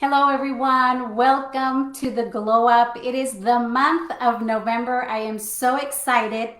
Hello, everyone. Welcome to the Glow Up. It is the month of November. I am so excited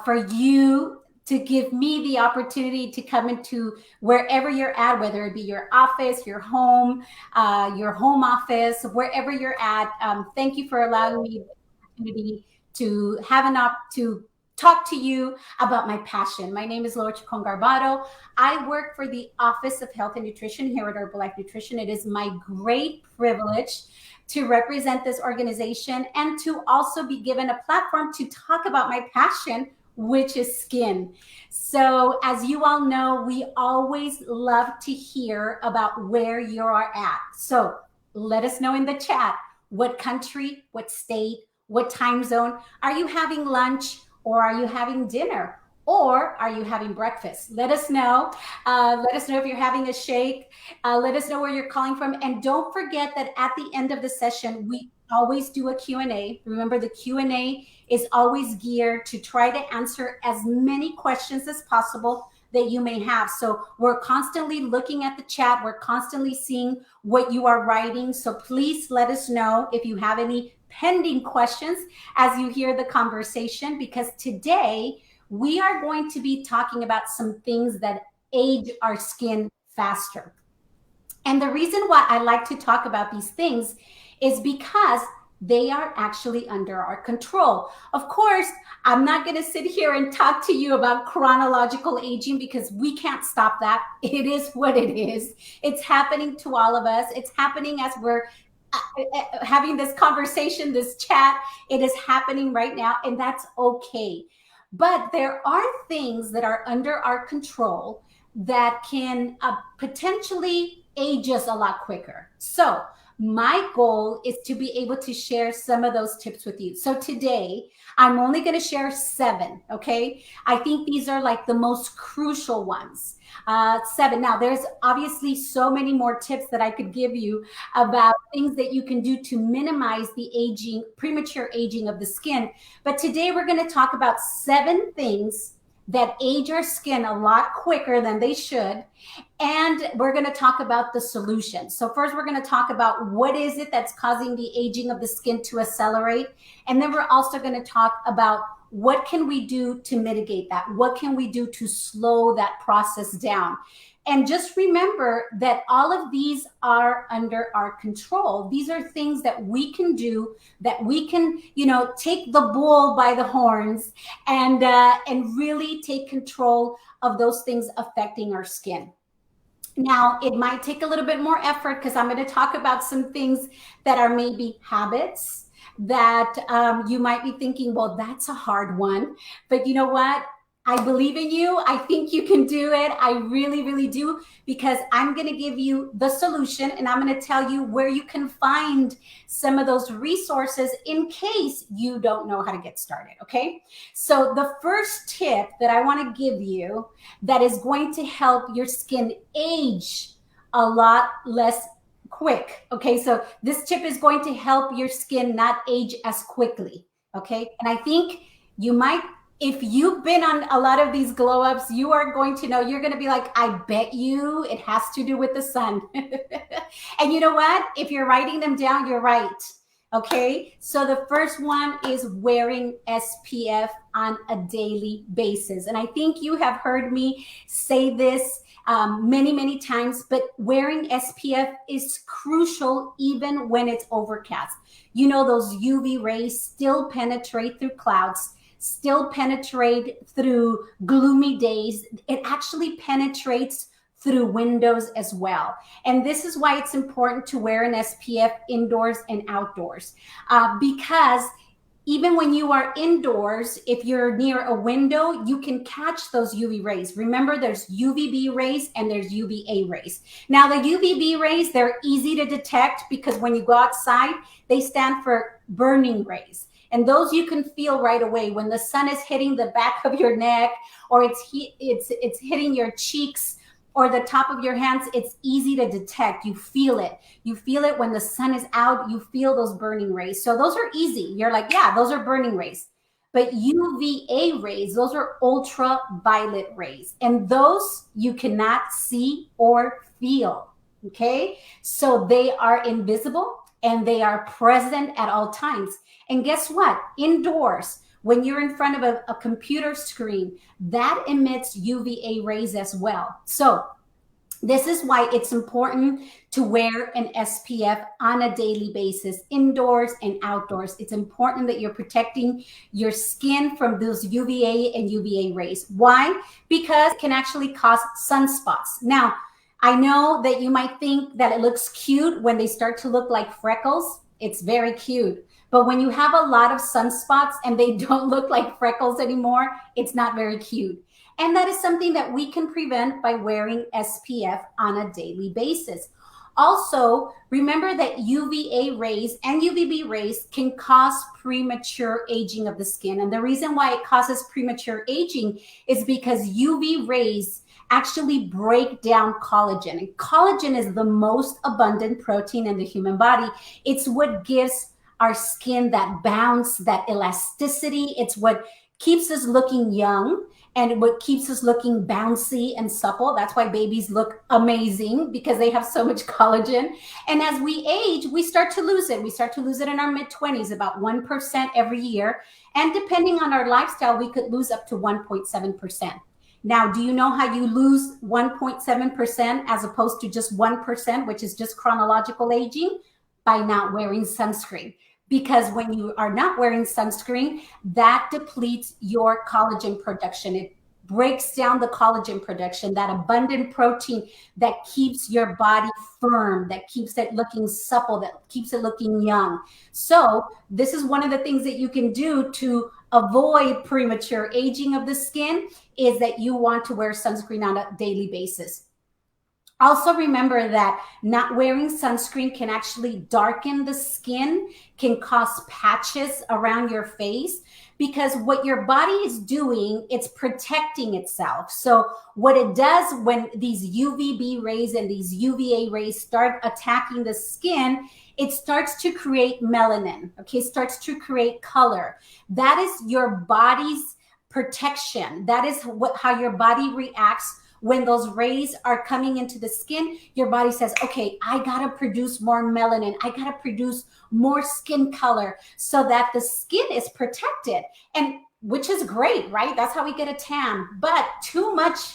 for you to give me the opportunity to come into wherever you're at, whether it be your office, your home office, wherever you're at. Thank you for allowing me the opportunity to have to talk to you about my passion. My name is Laura Chacon Garbado. I work for the Office of Health and Nutrition here at Herbalife Nutrition. It is my great privilege to represent this organization and to also be given a platform to talk about my passion, which is skin. So, as you all know, we always love to hear about where you are at. So, let us know in the chat what country, what state, what time zone. Are you having lunch or are you having dinner? Or are you having breakfast? Let us know. Let us know if you're having a shake. Let us know where you're calling from. And don't forget that at the end of the session, we always do a Q&A. Remember, the Q&A is always geared to try to answer as many questions as possible that you may have. So we're constantly looking at the chat. We're constantly seeing what you are writing. So please let us know if you have any pending questions as you hear the conversation, because today we are going to be talking about some things that age our skin faster. And the reason why I like to talk about these things is because they are actually under our control. Of course, I'm not going to sit here and talk to you about chronological aging because we can't stop that. It is what it is. It's happening to all of us. It's happening as we're having this conversation, this chat. It is happening right now, and that's okay. But there are things that are under our control that can potentially age us a lot quicker. So my goal is to be able to share some of those tips with you. So today, I'm only going to share 7, okay? I think these are like the most crucial ones. 7. Now, there's obviously so many more tips that I could give you about things that you can do to minimize the aging, premature aging of the skin. But today we're going to talk about 7 things that age our skin a lot quicker than they should. And we're going to talk about the solution. So first, we're going to talk about what is it that's causing the aging of the skin to accelerate. And then we're also going to talk about what can we do to mitigate that? What can we do to slow that process down? And just remember that all of these are under our control. These are things that we can do, that we can, take the bull by the horns and really take control of those things affecting our skin. Now, it might take a little bit more effort because I'm going to talk about some things that are maybe habits that you might be thinking, well, that's a hard one. But you know what? I believe in you. I think you can do it. I really, really do, because I'm going to give you the solution and I'm going to tell you where you can find some of those resources in case you don't know how to get started. Okay. So the first tip that I want to give you that is going to help your skin age a lot less quick. Okay. So this tip is going to help your skin not age as quickly. Okay. And I think you might, if you've been on a lot of these glow ups, you are going to know, you're going to be like, I bet you it has to do with the sun. And you know what? If you're writing them down, you're right. Okay. So the first one is wearing SPF on a daily basis. And I think you have heard me say this many, many times, but wearing SPF is crucial even when it's overcast. You know, those UV rays still penetrate through clouds, still penetrate through gloomy days. It actually penetrates through windows as well. And this is why it's important to wear an SPF indoors and outdoors, because even when you are indoors, if you're near a window, you can catch those UV rays. Remember, there's UVB rays and there's UVA rays. Now, the UVB rays, they're easy to detect because when you go outside, they stand for burning rays. And those you can feel right away when the sun is hitting the back of your neck, or it's hitting your cheeks or the top of your hands. It's easy to detect. You feel it. You feel it when the sun is out. You feel those burning rays. So those are easy. You're like, yeah, those are burning rays. But UVA rays, those are ultraviolet rays. And those you cannot see or feel. Okay. So they are invisible and they are present at all times. And guess what? Indoors, when you're in front of a computer screen, that emits UVA rays as well. So this is why it's important to wear an SPF on a daily basis, indoors and outdoors. It's important that you're protecting your skin from those UVA and UVA rays. Why? Because it can actually cause sunspots. Now, I know that you might think that it looks cute when they start to look like freckles. It's very cute. But when you have a lot of sunspots and they don't look like freckles anymore, it's not very cute. And that is something that we can prevent by wearing SPF on a daily basis. Also, remember that UVA rays and UVB rays can cause premature aging of the skin. And the reason why it causes premature aging is because UV rays actually break down collagen. And collagen is the most abundant protein in the human body. It's what gives our skin that bounce, that elasticity. It's what keeps us looking young and what keeps us looking bouncy and supple. That's why babies look amazing, because they have so much collagen. And as we age, we start to lose it. We start to lose it in our mid-20s, about 1% every year. And depending on our lifestyle, we could lose up to 1.7%. Now, do you know how you lose 1.7% as opposed to just 1%, which is just chronological aging? By not wearing sunscreen. Because when you are not wearing sunscreen, that depletes your collagen production. It breaks down the collagen production, that abundant protein that keeps your body firm, that keeps it looking supple, that keeps it looking young. So this is one of the things that you can do to avoid premature aging of the skin, is that you want to wear sunscreen on a daily basis. Also remember that not wearing sunscreen can actually darken the skin, can cause patches around your face, because what your body is doing, it's protecting itself. So what it does when these UVB rays and these UVA rays start attacking the skin, it starts to create melanin, okay, starts to create color. That is your body's protection. That is how your body reacts when those rays are coming into the skin. Your body says, okay, I got to produce more melanin. I got to produce more skin color so that the skin is protected. And which is great, right? That's how we get a tan. But too much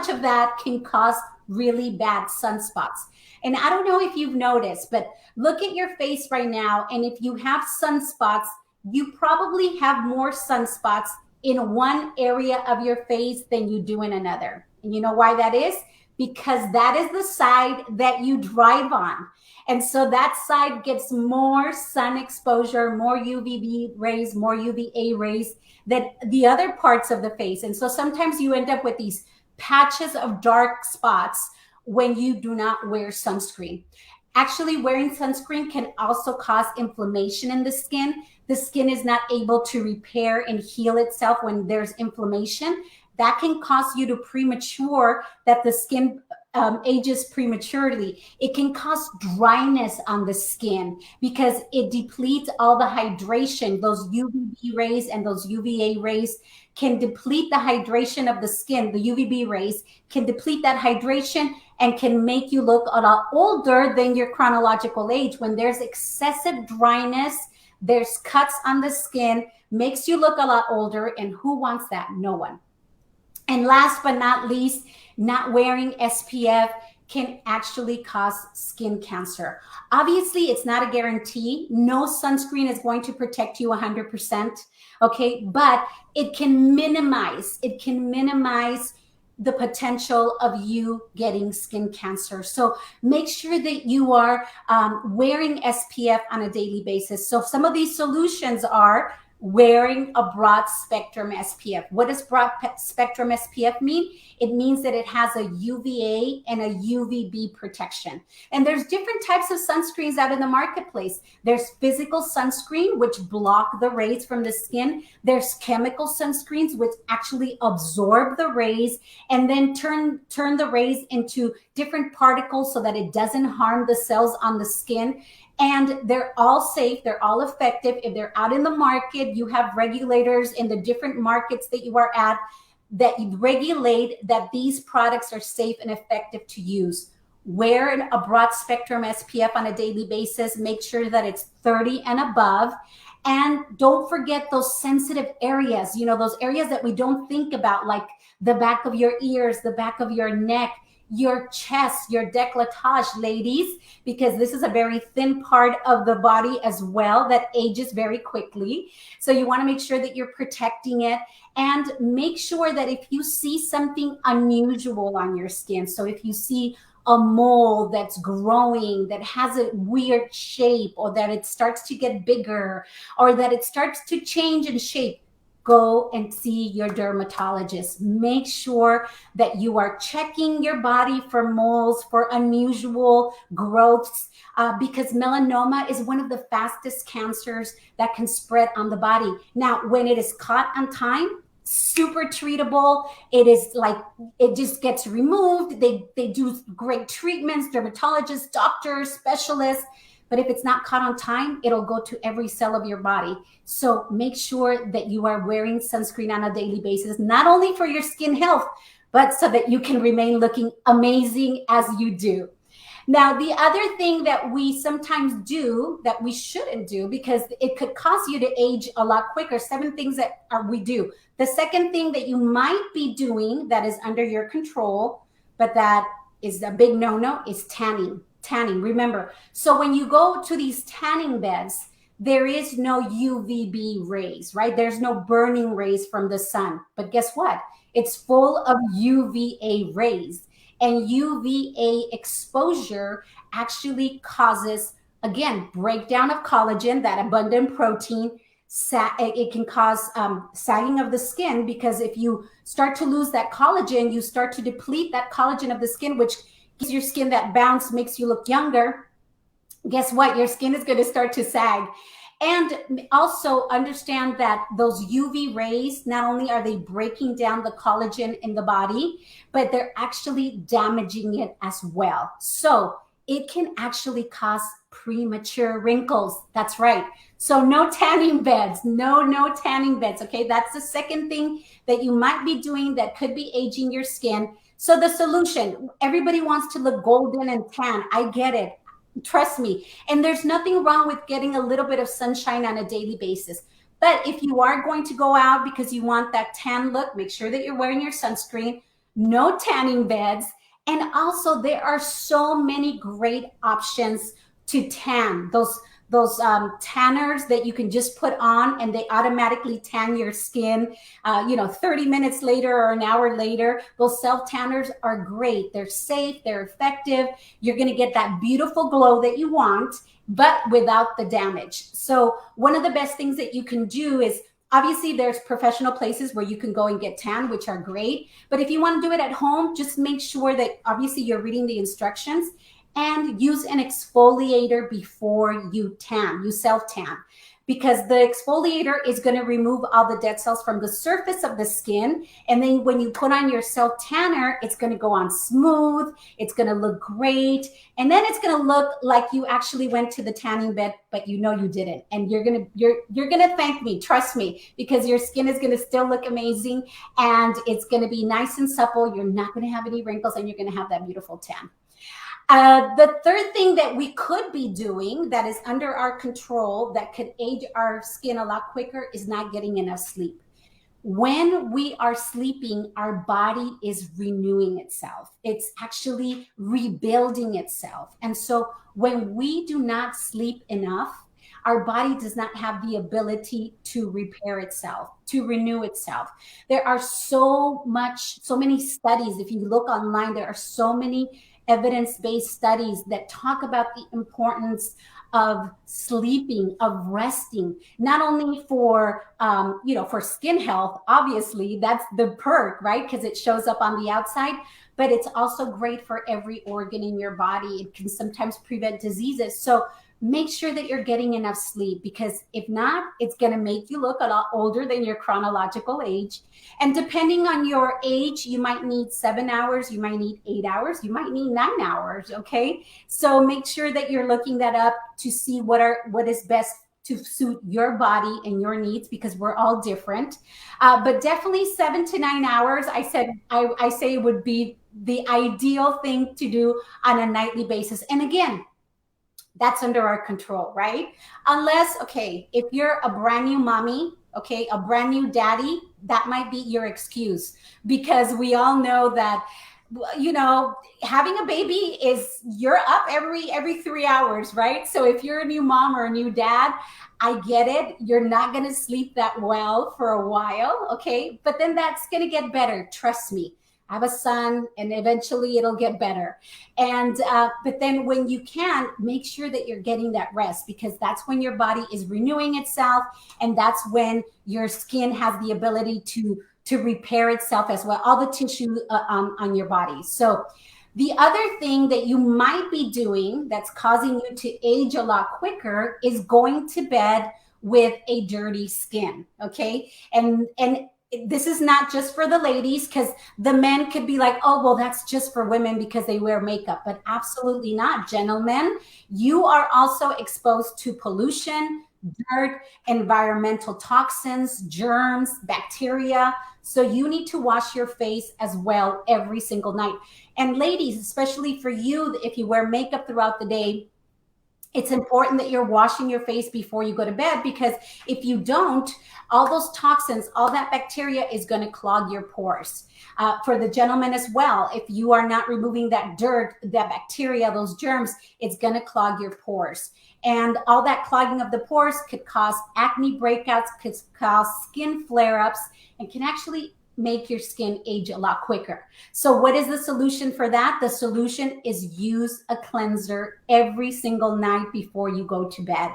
of that can cause really bad sunspots. And I don't know if you've noticed, but look at your face right now. And if you have sunspots, you probably have more sunspots in one area of your face than you do in another. And you know why that is? Because that is the side that you drive on. And so that side gets more sun exposure, more UVB rays, more UVA rays than the other parts of the face. And so sometimes you end up with these patches of dark spots when you do not wear sunscreen. Actually, wearing sunscreen can also cause inflammation in the skin. The skin is not able to repair and heal itself when there's inflammation. That can cause you to premature, that the skin ages prematurely. It can cause dryness on the skin because it depletes all the hydration. Those UVB rays and those UVA rays can deplete the hydration of the skin. The UVB rays can deplete that hydration and can make you look a lot older than your chronological age. When there's excessive dryness, there's cuts on the skin, makes you look a lot older. And who wants that? No one. And last but not least, not wearing SPF can actually cause skin cancer. Obviously, it's not a guarantee. No sunscreen is going to protect you 100%, okay? But it can minimize the potential of you getting skin cancer. So make sure that you are wearing SPF on a daily basis. So some of these solutions are wearing a broad spectrum SPF. What does broad spectrum SPF mean? It means that it has a UVA and a UVB protection. And there's different types of sunscreens out in the marketplace. There's physical sunscreen, which block the rays from the skin. There's chemical sunscreens, which actually absorb the rays and then turn the rays into different particles so that it doesn't harm the cells on the skin. And they're all safe, they're all effective. If they're out in the market, you have regulators in the different markets that you are at that regulate that these products are safe and effective to use. wear a broad spectrum SPF on a daily basis. Make sure that it's 30 and above. And don't forget those sensitive areas, those areas that we don't think about, like the back of your ears, the back of your neck, your chest, your décolletage, ladies, because this is a very thin part of the body as well that ages very quickly. So you want to make sure that you're protecting it, and make sure that if you see something unusual on your skin, so if you see a mole that's growing, that has a weird shape, or that it starts to get bigger, or that it starts to change in shape, go and see your dermatologist. Make sure that you are checking your body for moles, for unusual growths, because melanoma is one of the fastest cancers that can spread on the body. Now, when it is caught on time, super treatable. It is like, it just gets removed. They do great treatments, dermatologists, doctors, specialists. But if it's not caught on time, it'll go to every cell of your body. So make sure that you are wearing sunscreen on a daily basis, not only for your skin health, but so that you can remain looking amazing as you do. Now, the other thing that we sometimes do that we shouldn't do, because it could cause you to age a lot quicker, 7 things that we do. The second thing that you might be doing that is under your control, but that is a big no-no, is tanning. Tanning, remember. So when you go to these tanning beds, there is no UVB rays, right? There's no burning rays from the sun. But guess what? It's full of UVA rays. And UVA exposure actually causes, again, breakdown of collagen, that abundant protein. It can cause sagging of the skin, because if you start to lose that collagen, you start to deplete that collagen of the skin, which gives your skin that bounce, makes you look younger. Guess what? Your skin is going to start to sag. And also understand that those UV rays, not only are they breaking down the collagen in the body, but they're actually damaging it as well. So it can actually cause premature wrinkles. That's right. So no tanning beds, no tanning beds. Okay. That's the second thing that you might be doing that could be aging your skin. So the solution, everybody wants to look golden and tan. I get it. Trust me. And there's nothing wrong with getting a little bit of sunshine on a daily basis. But if you are going to go out because you want that tan look, make sure that you're wearing your sunscreen, no tanning beds. And also there are so many great options to tan. Those tanners that you can just put on and they automatically tan your skin, 30 minutes later or an hour later. Those self tanners are great. They're safe, they're effective. You're going to get that beautiful glow that you want, but without the damage. So one of the best things that you can do is, obviously there's professional places where you can go and get tan, which are great. But if you want to do it at home, just make sure that obviously you're reading the instructions, and use an exfoliator before you tan, you self-tan, because the exfoliator is going to remove all the dead cells from the surface of the skin. And then when you put on your self-tanner, it's going to go on smooth, it's going to look great, and then it's going to look like you actually went to the tanning bed, but you didn't. And you're going to thank me, trust me, because your skin is going to still look amazing, and it's going to be nice and supple. You're not going to have any wrinkles, and you're going to have that beautiful tan. The third thing that we could be doing that is under our control that could age our skin a lot quicker is not getting enough sleep. When we are sleeping, our body is renewing itself. It's actually rebuilding itself. And so when we do not sleep enough, our body does not have the ability to repair itself, to renew itself. There are so many studies. If you look online, there are so many evidence-based studies that talk about the importance of sleeping, of resting, not only for skin health. Obviously, that's the perk, right? Because it shows up on the outside, but it's also great for every organ in your body. It can sometimes prevent diseases. So make sure that you're getting enough sleep, because if not, it's going to make you look a lot older than your chronological age. And depending on your age, you might need 7 hours, you might need 8 hours, you might need 9 hours. Okay. So make sure that you're looking that up to see what is best to suit your body and your needs, because we're all different. But definitely 7 to 9 hours, I say would be the ideal thing to do on a nightly basis. And again, that's under our control, right? Unless, okay, if you're a brand new mommy, okay, a brand new daddy, that might be your excuse, because we all know that, you know, having a baby is, you're up every 3 hours, right? So if you're a new mom or a new dad, I get it. You're not going to sleep that well for a while, okay? But then that's going to get better. Trust me. I have a son, and eventually it'll get better. And but then when you can, make sure that you're getting that rest, because that's when your body is renewing itself, and that's when your skin has the ability to repair itself as well, all the tissue on your body. So the other thing that you might be doing that's causing you to age a lot quicker is going to bed with a dirty skin, okay? And this is not just for the ladies, because the men could be like, oh, well, that's just for women because they wear makeup. But absolutely not, gentlemen. You are also exposed to pollution, dirt, environmental toxins, germs, bacteria. So you need to wash your face as well every single night. And ladies, especially for you, if you wear makeup throughout the day, it's important that you're washing your face before you go to bed, because if you don't, all those toxins, all that bacteria is going to clog your pores. For the gentlemen as well, if you are not removing that dirt, that bacteria, those germs, it's going to clog your pores. And all that clogging of the pores could cause acne breakouts, could cause skin flare-ups, and can actually make your skin age a lot quicker. So what is the solution for that? The solution is use a cleanser every single night before you go to bed.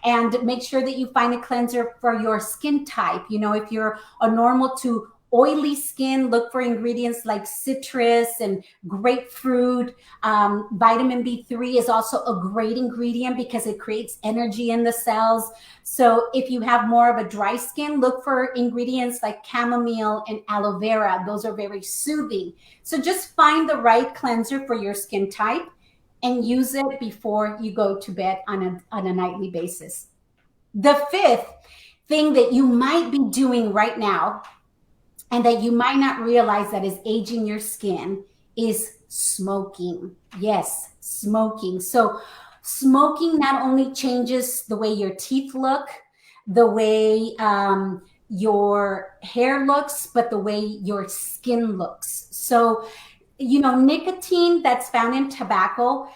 And make sure that you find a cleanser for your skin type. You know, if you're a normal to oily skin, look for ingredients like citrus and grapefruit. Vitamin B3 is also a great ingredient because it creates energy in the cells. So if you have more of a dry skin, look for ingredients like chamomile and aloe vera. Those are very soothing. So just find the right cleanser for your skin type and use it before you go to bed on a nightly basis. The fifth thing that you might be doing right now, and that you might not realize that is aging your skin, is smoking. Yes, smoking. So smoking not only changes the way your teeth look, the way your hair looks, but the way your skin looks. So, you know, nicotine that's found in tobacco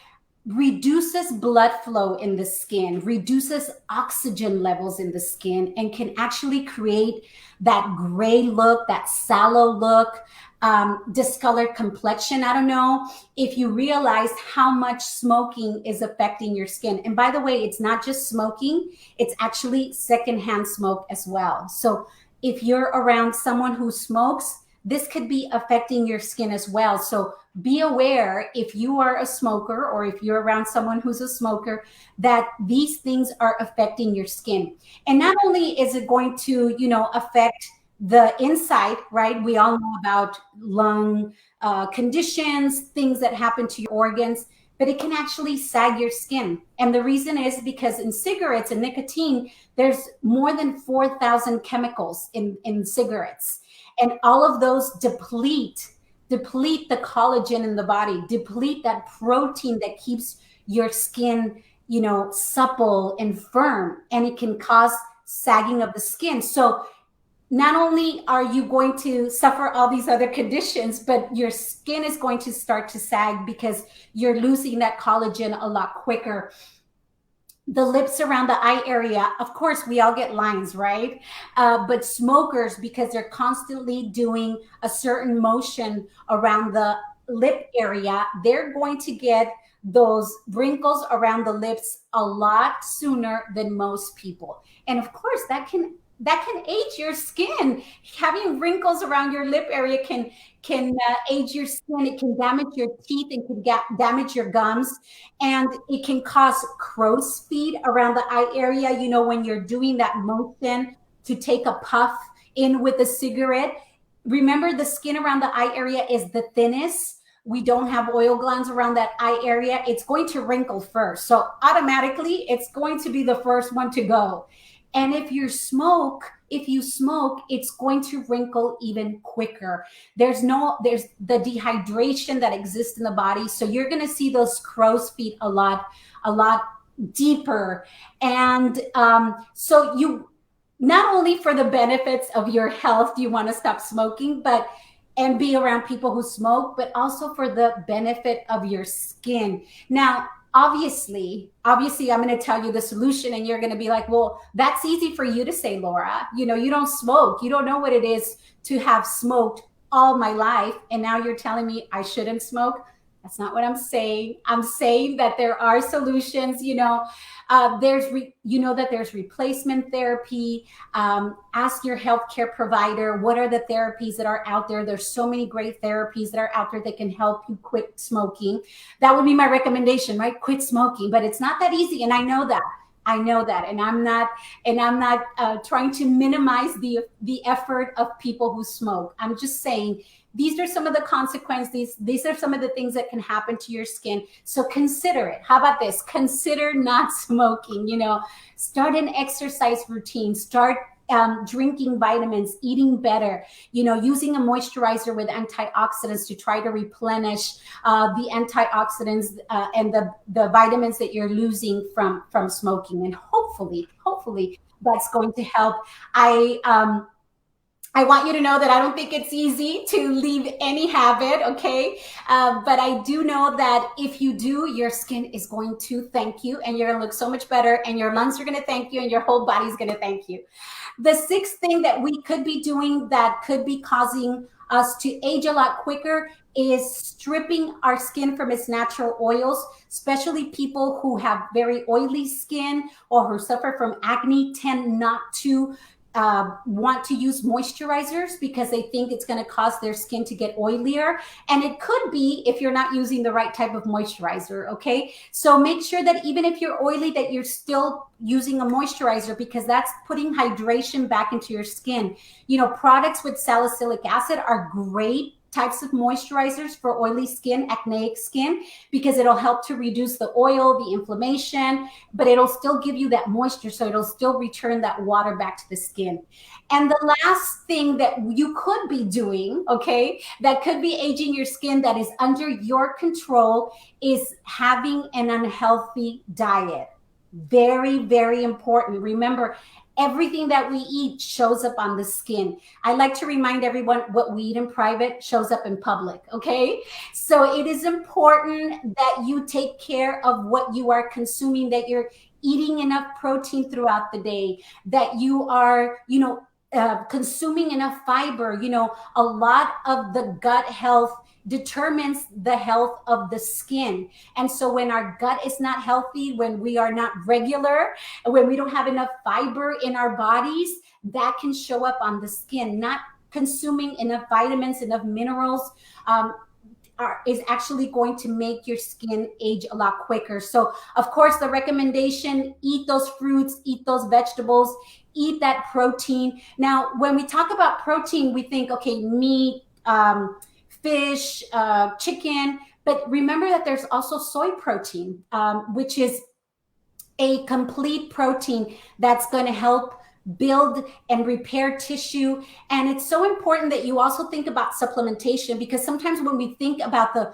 reduces blood flow in the skin, reduces oxygen levels in the skin, and can actually create that gray look, that sallow look, discolored complexion. I don't know if you realize how much smoking is affecting your skin. And by the way, it's not just smoking, it's actually secondhand smoke as well. So if you're around someone who smokes, this could be affecting your skin as well. So be aware, if you are a smoker or if you're around someone who's a smoker, that these things are affecting your skin. And not only is it going to, you know, affect the inside, right? We all know about lung conditions, things that happen to your organs, but it can actually sag your skin. And the reason is because in cigarettes and nicotine, there's more than 4,000 chemicals in cigarettes. And all of those deplete the collagen in the body, deplete that protein that keeps your skin, you know, supple and firm, and it can cause sagging of the skin. So not only are you going to suffer all these other conditions, but your skin is going to start to sag because you're losing that collagen a lot quicker. The lips around the eye area, of course, we all get lines, right? But smokers, because they're constantly doing a certain motion around the lip area, they're going to get those wrinkles around the lips a lot sooner than most people. And of course, that can age your skin. Having wrinkles around your lip area can age your skin. It can damage your teeth and can damage your gums, and it can cause crow's feet around the eye area. You know, when you're doing that motion to take a puff in with a cigarette, remember the skin around the eye area is the thinnest. we don't have oil glands around that eye area, it's going to wrinkle first. So automatically, it's going to be the first one to go. And if you smoke, it's going to wrinkle even quicker. There's the dehydration that exists in the body. So you're going to see those crow's feet a lot deeper. And so you, not only for the benefits of your health, you want to stop smoking, but and be around people who smoke, but also for the benefit of your skin. Now, obviously, I'm going to tell you the solution, and you're going to be like, well, that's easy for you to say, Laura. You know, you don't smoke. You don't know what it is to have smoked all my life. And now you're telling me I shouldn't smoke. That's not what I'm saying. I'm saying that there are solutions. There's replacement therapy. Ask your healthcare provider, what are the therapies that are out there? There's so many great therapies that are out there that can help you quit smoking. That would be my recommendation, right? Quit smoking, but it's not that easy. And I know that. And I'm not trying to minimize the effort of people who smoke. I'm just saying, these are some of the consequences. These are some of the things that can happen to your skin. So consider it. How about this? Consider not smoking. Start an exercise routine. Start drinking vitamins, eating better, using a moisturizer with antioxidants to try to replenish the antioxidants and the vitamins that you're losing from smoking. And hopefully that's going to help. I want you to know that I don't think it's easy to leave any habit, okay? But I do know that if you do, your skin is going to thank you, and you're gonna look so much better, and your lungs are gonna thank you, and your whole body's gonna thank you. The sixth thing that we could be doing that could be causing us to age a lot quicker is stripping our skin from its natural oils. Especially people who have very oily skin or who suffer from acne tend not to want to use moisturizers because they think it's going to cause their skin to get oilier. And it could be if you're not using the right type of moisturizer, okay? So make sure that even if you're oily, that you're still using a moisturizer, because that's putting hydration back into your skin. Products with salicylic acid are great types of moisturizers for oily skin, acneic skin, because it'll help to reduce the oil, the inflammation, but it'll still give you that moisture. So it'll still return that water back to the skin. And the last thing that you could be doing, okay, that could be aging your skin that is under your control is having an unhealthy diet. Very, very important. Remember, everything that we eat shows up on the skin. I like to remind everyone, what we eat in private shows up in public, okay? So it is important that you take care of what you are consuming, that you're eating enough protein throughout the day, that you are, consuming enough fiber. A lot of the gut health determines the health of the skin. And so when our gut is not healthy, when we are not regular, when we don't have enough fiber in our bodies, that can show up on the skin. Not consuming enough vitamins, enough minerals, is actually going to make your skin age a lot quicker. So of course, the recommendation, eat those fruits, eat those vegetables, eat that protein. Now, when we talk about protein, we think, okay, meat, fish, chicken, but remember that there's also soy protein, which is a complete protein that's going to help build and repair tissue. And it's so important that you also think about supplementation, because sometimes when we think about the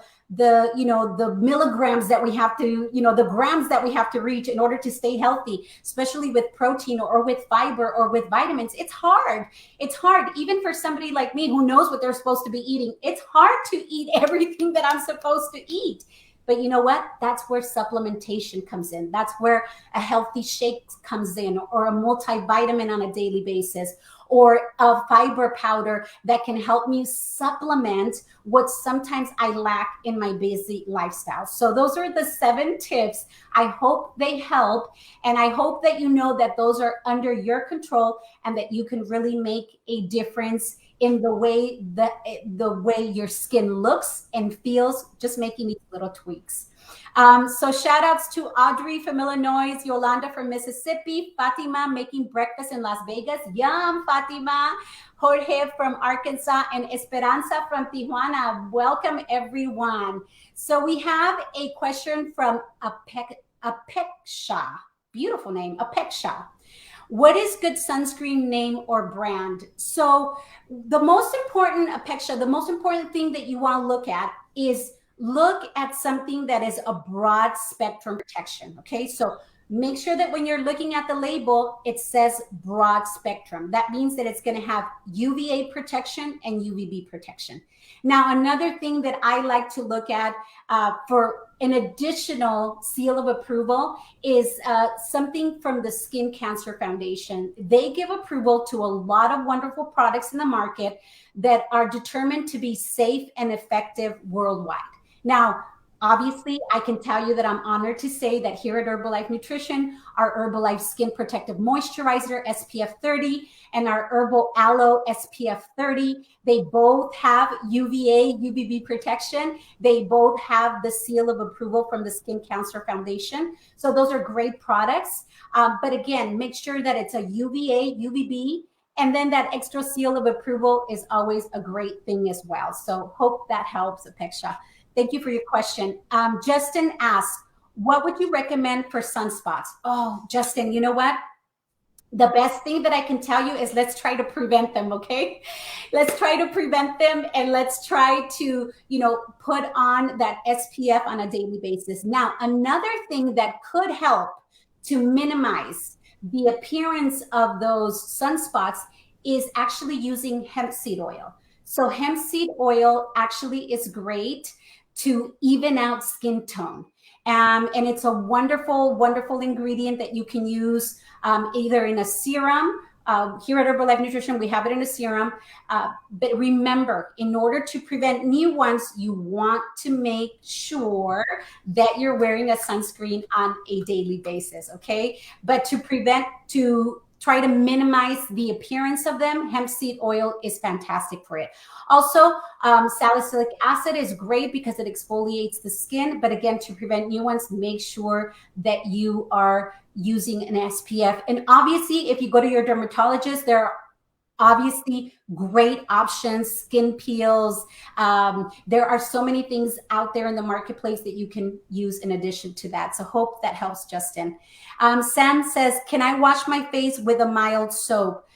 milligrams that we have to, the grams that we have to reach in order to stay healthy, especially with protein or with fiber or with vitamins, it's hard. It's hard. Even for somebody like me who knows what they're supposed to be eating, it's hard to eat everything that I'm supposed to eat. But you know what? That's where supplementation comes in. That's where a healthy shake comes in, or a multivitamin on a daily basis, or a fiber powder that can help me supplement what sometimes I lack in my busy lifestyle. So those are the 7 tips. I hope they help. And I hope that you know that those are under your control and that you can really make a difference in the way your skin looks and feels, just making these little tweaks. So shout outs to Audrey from Illinois, Yolanda from Mississippi, Fatima making breakfast in Las Vegas. Yum, Fatima. Jorge from Arkansas and Esperanza from Tijuana. Welcome, everyone. So we have a question from Apeksha. Beautiful name, Apeksha. What is good sunscreen name or brand? So the most important, Apeksha, the most important thing that you want to look at something that is a broad spectrum protection. Okay, so make sure that when you're looking at the label, it says broad spectrum. That means that it's going to have UVA protection and UVB protection. Now, another thing that I like to look at for an additional seal of approval is something from the Skin Cancer Foundation. They give approval to a lot of wonderful products in the market that are determined to be safe and effective worldwide. Now, obviously, I can tell you that I'm honored to say that here at Herbalife Nutrition, our Herbalife Skin Protective Moisturizer SPF 30 and our Herbal Aloe SPF 30, they both have UVA, UVB protection. They both have the seal of approval from the Skin Cancer Foundation. So those are great products. But again, make sure that it's a UVA, UVB, and then that extra seal of approval is always a great thing as well. So hope that helps, Apeksha. Thank you for your question. Justin asks, what would you recommend for sunspots? Oh, Justin, you know what? The best thing that I can tell you is let's try to prevent them, okay? Let's try to prevent them and let's try to, put on that SPF on a daily basis. Now, another thing that could help to minimize the appearance of those sunspots is actually using hemp seed oil. So hemp seed oil actually is great to even out skin tone. And it's a wonderful, wonderful ingredient that you can use either in a serum. Here at Herbalife Nutrition, we have it in a serum. But remember, in order to prevent new ones, you want to make sure that you're wearing a sunscreen on a daily basis, okay? But to try to minimize the appearance of them, hemp seed oil is fantastic for it. Also, salicylic acid is great because it exfoliates the skin. But again, to prevent new ones, make sure that you are using an SPF. And obviously, if you go to your dermatologist, there are obviously great options, skin peels. There are so many things out there in the marketplace that you can use in addition to that. So hope that helps, Justin. Sam says, can I wash my face with a mild soap?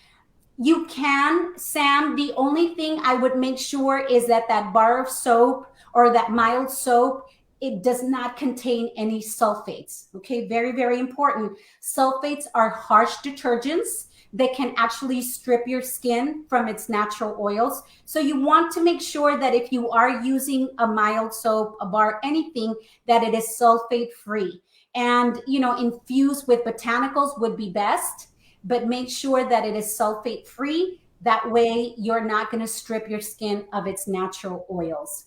You can, Sam. The only thing I would make sure is that bar of soap or that mild soap, it does not contain any sulfates. Okay, very, very important. Sulfates are harsh detergents that can actually strip your skin from its natural oils. So you want to make sure that if you are using a mild soap, a bar, anything, that it is sulfate free. And, infused with botanicals would be best, but make sure that it is sulfate free. That way you're not going to strip your skin of its natural oils.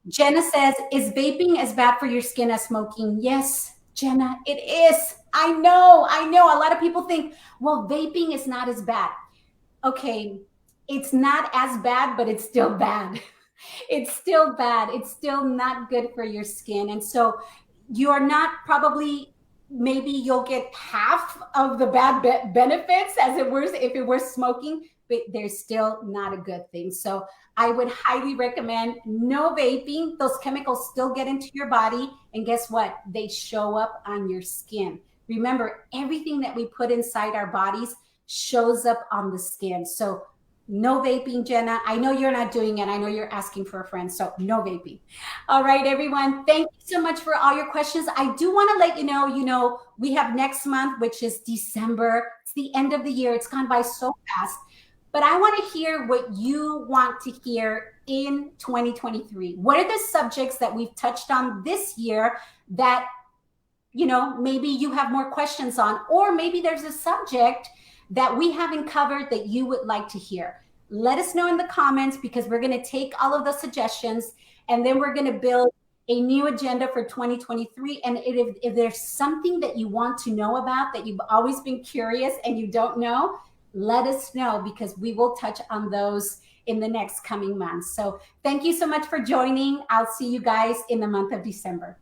Jenna says, is vaping as bad for your skin as smoking? Yes, Jenna, it is. I know. A lot of people think, well, vaping is not as bad. Okay, it's not as bad, but it's still bad. It's still bad. It's still not good for your skin. And so you're not probably, maybe you'll get half of the bad benefits as it were if it were smoking, but there's still not a good thing. So I would highly recommend no vaping. Those chemicals still get into your body. And guess what? They show up on your skin. Remember, everything that we put inside our bodies shows up on the skin. So no vaping, Jenna. I know you're not doing it. I know you're asking for a friend. So no vaping. All right, everyone. Thank you so much for all your questions. I do want to let you know, we have next month, which is December. It's the end of the year. It's gone by so fast. But I want to hear what you want to hear in 2023. What are the subjects that we've touched on this year that, maybe you have more questions on, or maybe there's a subject that we haven't covered that you would like to hear? Let us know in the comments, because we're going to take all of the suggestions and then we're going to build a new agenda for 2023. And if there's something that you want to know about, that you've always been curious and you don't know, let us know, because we will touch on those in the next coming months. So thank you so much for joining. I'll see you guys in the month of December.